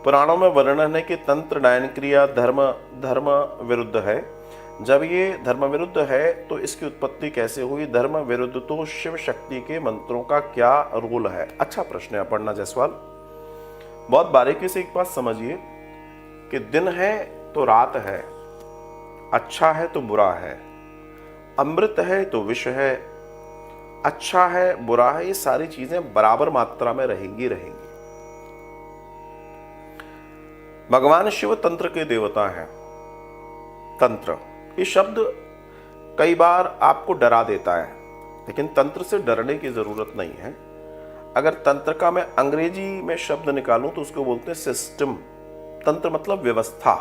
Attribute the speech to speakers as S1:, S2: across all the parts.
S1: पुराणों में वर्णन है कि तंत्र डायन क्रिया धर्म विरुद्ध है। जब ये धर्म विरुद्ध है तो इसकी उत्पत्ति कैसे हुई? धर्म विरुद्ध तो शिव शक्ति के मंत्रों का क्या रोल है? अच्छा प्रश्न है अपर्णा जायसवाल। बहुत बारीकी से एक बात समझिए कि दिन है तो रात है, अच्छा है तो बुरा है, अमृत है तो विष है, अच्छा है बुरा है, ये सारी चीजें बराबर मात्रा में रहेंगी। भगवान शिव तंत्र के देवता हैं। तंत्र ये शब्द कई बार आपको डरा देता है, लेकिन तंत्र से डरने की जरूरत नहीं है। अगर तंत्र का मैं अंग्रेजी में शब्द निकालूं तो उसको बोलते हैं सिस्टम। तंत्र मतलब व्यवस्था,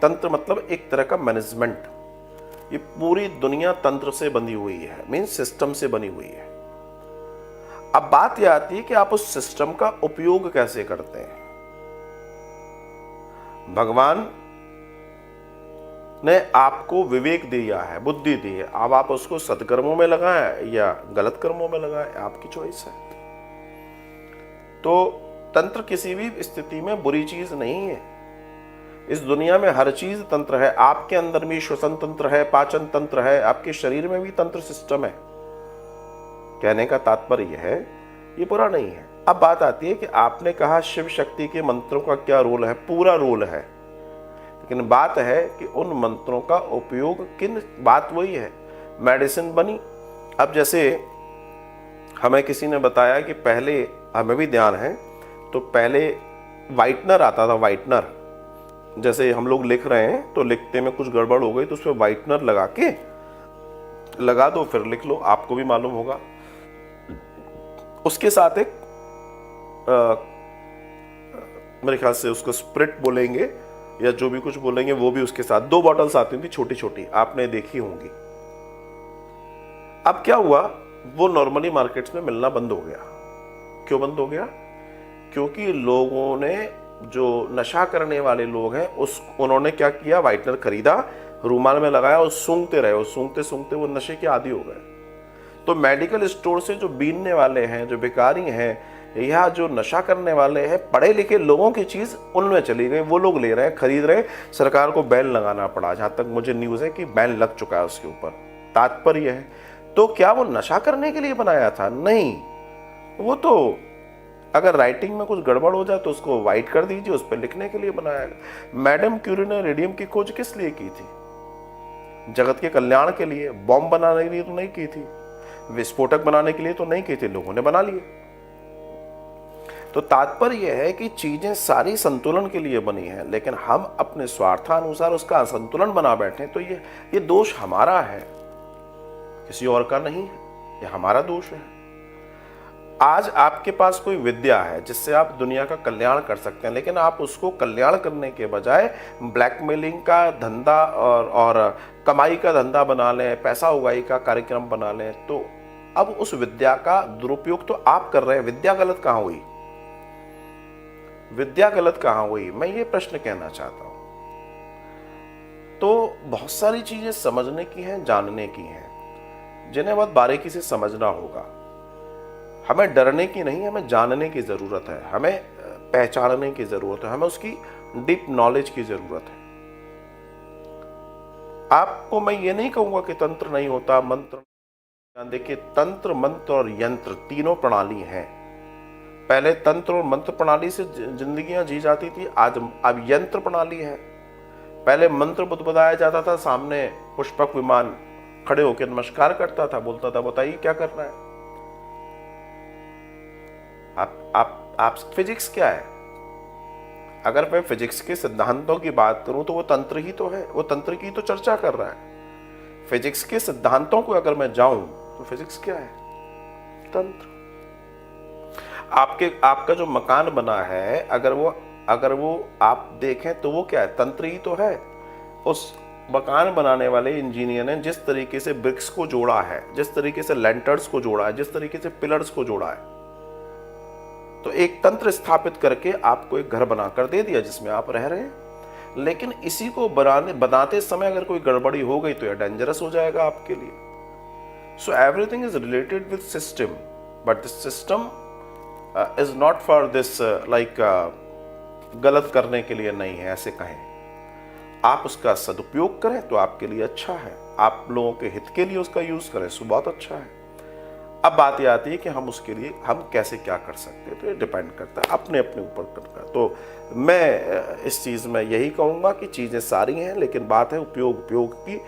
S1: तंत्र मतलब एक तरह का मैनेजमेंट। ये पूरी दुनिया तंत्र से बनी हुई है, मीन सिस्टम से बनी हुई है। अब बात यह आती है कि आप उस सिस्टम का उपयोग कैसे करते हैं। भगवान ने आपको विवेक दिया है, बुद्धि दी है, अब आप उसको सत्कर्मों में लगाएं या गलत कर्मों में लगाएं, आपकी चॉइस है। तो तंत्र किसी भी स्थिति में बुरी चीज नहीं है। इस दुनिया में हर चीज तंत्र है। आपके अंदर भी श्वसन तंत्र है, पाचन तंत्र है, आपके शरीर में भी तंत्र सिस्टम है। कहने का तात्पर्य है ये बुरा नहीं है। अब बात आती है कि आपने कहा शिव शक्ति के मंत्रों का क्या रोल है? पूरा रोल है, लेकिन बात है कि उन मंत्रों का उपयोग किन, बात वही है, मेडिसिन बनी। अब जैसे हमें किसी ने बताया कि पहले, हमें भी ध्यान है, तो पहले वाइटनर आता था, वाइटनर। जैसे हम लोग लिख रहे हैं तो लिखते में कुछ गड़बड़ हो गई तो उसमें वाइटनर लगा दो, फिर लिख लो, आपको भी मालूम होगा। उसके साथ एक मेरे ख्याल से उसको स्प्रिट बोलेंगे या जो भी कुछ बोलेंगे वो भी उसके साथ, 2 बॉटल्स आती थी छोटी छोटी, आपने देखी होंगी। अब क्या हुआ, वो नॉर्मली मार्केट्स में मिलना बंद हो गया। क्यों बंद हो गया? क्योंकि लोगों ने, जो नशा करने वाले लोग हैं, उन्होंने क्या किया, वाइटनर खरीदा, रूमाल में लगाया और सूंघते रहे, और सूंघते सूंघते वो नशे के आदी हो गए। तो मेडिकल स्टोर से जो बीनने वाले हैं, जो भिखारी हैं या जो नशा करने वाले हैं, पढ़े लिखे लोगों की चीज उनमें चली गई, वो लोग ले रहे हैं, खरीद रहे हैं। सरकार को बैन लगाना पड़ा, जहां तक मुझे न्यूज है कि बैन लग चुका है उसके ऊपर। तात्पर्य है, तो क्या वो नशा करने के लिए बनाया था? नहीं, वो तो अगर राइटिंग में कुछ गड़बड़ हो जाए तो उसको वाइट कर दीजिए, उस पर लिखने के लिए बनाया गया। मैडम क्यूरी ने रेडियम की खोज किस लिए की थी? जगत के कल्याण के लिए। बॉम्ब बनाने के लिए तो नहीं की थी, विस्फोटक बनाने के लिए तो नहीं की थी, लोगों ने बना लिए। तो तात्पर्य यह है कि चीजें सारी संतुलन के लिए बनी है, लेकिन हम अपने स्वार्थानुसार उसका असंतुलन बना बैठे, तो ये दोष हमारा है, किसी और का नहीं है, ये हमारा दोष है। आज आपके पास कोई विद्या है जिससे आप दुनिया का कल्याण कर सकते हैं, लेकिन आप उसको कल्याण करने के बजाय ब्लैकमेलिंग का धंधा और कमाई का धंधा बना लें, पैसा उगाई का कार्यक्रम बना लें, तो अब उस विद्या का दुरुपयोग तो आप कर रहे हैं। विद्या गलत कहां हुई? विद्या गलत कहां हुई? मैं ये प्रश्न कहना चाहता हूं। तो बहुत सारी चीजें समझने की हैं, जानने की हैं, जिन्हें बहुत बारीकी से समझना होगा। हमें डरने की नहीं, हमें जानने की जरूरत है, हमें पहचानने की जरूरत है, हमें उसकी डीप नॉलेज की जरूरत है। आपको मैं ये नहीं कहूंगा कि तंत्र नहीं होता, मंत्र। देखिए, तंत्र, मंत्र और यंत्र तीनों प्रणाली हैं। पहले तंत्र और मंत्र प्रणाली से जिंदगियां जी जाती थी, आज अब यंत्र प्रणाली है। पहले मंत्र बुदबुदाया जाता था, सामने पुष्पक विमान खड़े होकर नमस्कार करता था, बोलता था बताइए क्या करना है। आप फिजिक्स क्या है? अगर मैं फिजिक्स के सिद्धांतों की बात करूं तो वो तंत्र ही तो है, वो तंत्र की तो चर्चा कर रहा है। फिजिक्स के सिद्धांतों को अगर मैं जाऊं तो फिजिक्स क्या है? तंत्र। आपका जो मकान बना है, अगर वो आप देखें तो वो क्या है? तंत्र ही तो है। उस मकान बनाने वाले इंजीनियर ने जिस तरीके से ब्रिक्स को जोड़ा है, जिस तरीके से लेंटर्स को जोड़ा है, जिस तरीके से पिलर्स को जोड़ा है, तो एक तंत्र स्थापित करके आपको एक घर बनाकर दे दिया जिसमें आप रह रहे हैं। लेकिन इसी को बनाते समय अगर कोई गड़बड़ी हो गई तो यह डेंजरस हो जाएगा आपके लिए। So everything is related with system, but this system is not for this गलत करने के लिए नहीं है, ऐसे कहें। आप उसका सदुपयोग करें तो आपके लिए अच्छा है, आप लोगों के हित के लिए उसका यूज करें तो बहुत अच्छा है। अब बात यह आती है कि हम उसके लिए हम कैसे क्या कर सकते हैं, तो ये डिपेंड करता है अपने अपने ऊपर करता है। तो मैं इस चीज़ में यही कहूँगा कि चीज़ें सारी हैं, लेकिन बात है उपयोग की।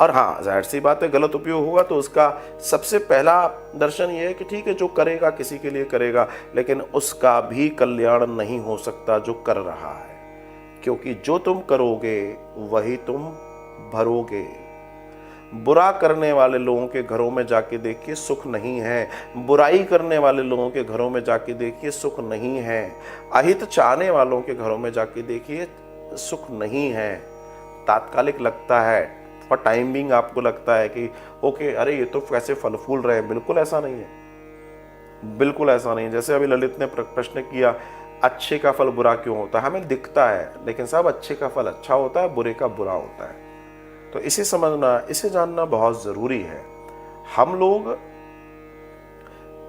S1: और हाँ, जाहिर सी बात है, गलत उपयोग होगा तो उसका सबसे पहला दर्शन ये है कि ठीक है, जो करेगा किसी के लिए करेगा, लेकिन उसका भी कल्याण नहीं हो सकता जो कर रहा है, क्योंकि जो तुम करोगे वही तुम भरोगे। बुरा करने वाले लोगों के घरों में जाके देखिए सुख नहीं है, बुराई करने वाले लोगों के घरों में जाके देखिए सुख नहीं है, अहित चाहने वालों के घरों में जाके देखिए सुख नहीं है। तात्कालिक लगता है, फॉर टाइम बिंग आपको लगता है कि ओके, अरे ये तो कैसे फल फूल रहे हैं, बिल्कुल ऐसा नहीं है, बिल्कुल ऐसा नहीं। जैसे अभी ललित ने प्रश्न किया, अच्छे का फल बुरा क्यों होता है? हमें दिखता है, लेकिन सब अच्छे का फल अच्छा होता है, बुरे का बुरा होता है। तो इसे समझना, इसे जानना बहुत जरूरी है। हम लोग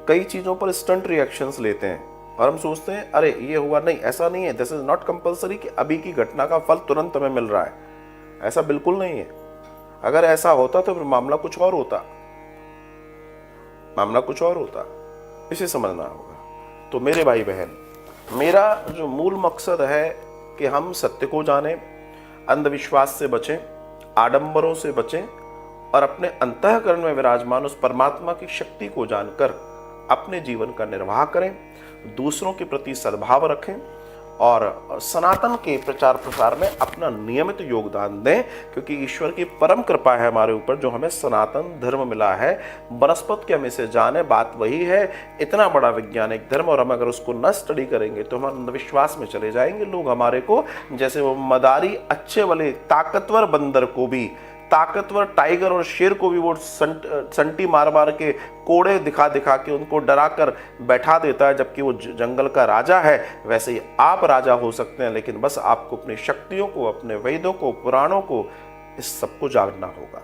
S1: कई चीजों पर स्टंट रिएक्शंस लेते हैं और हम सोचते हैं अरे ये हुआ, नहीं ऐसा नहीं है। दिस इज नॉट कंपल्सरी कि अभी की घटना का फल तुरंत हमें मिल रहा है, ऐसा बिल्कुल नहीं है। अगर ऐसा होता तो फिर मामला कुछ और होता, मामला कुछ और होता। इसे समझना होगा। तो मेरे भाई बहन, मेरा जो मूल मकसद है कि हम सत्य को जानें, अंधविश्वास से बचें, आडंबरों से बचें और अपने अंतःकरण में विराजमान उस परमात्मा की शक्ति को जानकर अपने जीवन का निर्वाह करें, दूसरों के प्रति सद्भाव रखें और सनातन के प्रचार प्रसार में अपना नियमित योगदान दें, क्योंकि ईश्वर की परम कृपा है हमारे ऊपर जो हमें सनातन धर्म मिला है। वनस्पत के हम इसे जाने, बात वही है, इतना बड़ा वैज्ञानिक धर्म, और हम अगर उसको न स्टडी करेंगे तो हम अंधविश्वास में चले जाएंगे। लोग हमारे को जैसे वो मदारी अच्छे वाले ताकतवर बंदर को भी, ताकतवर टाइगर और शेर को भी वो संटी मार मार के, कोड़े दिखा दिखा के उनको डरा कर बैठा देता है, जबकि वो जंगल का राजा है। वैसे ही आप राजा हो सकते हैं, लेकिन बस आपको अपनी शक्तियों को, अपने वेदों को, पुराणों को, इस सबको जानना होगा।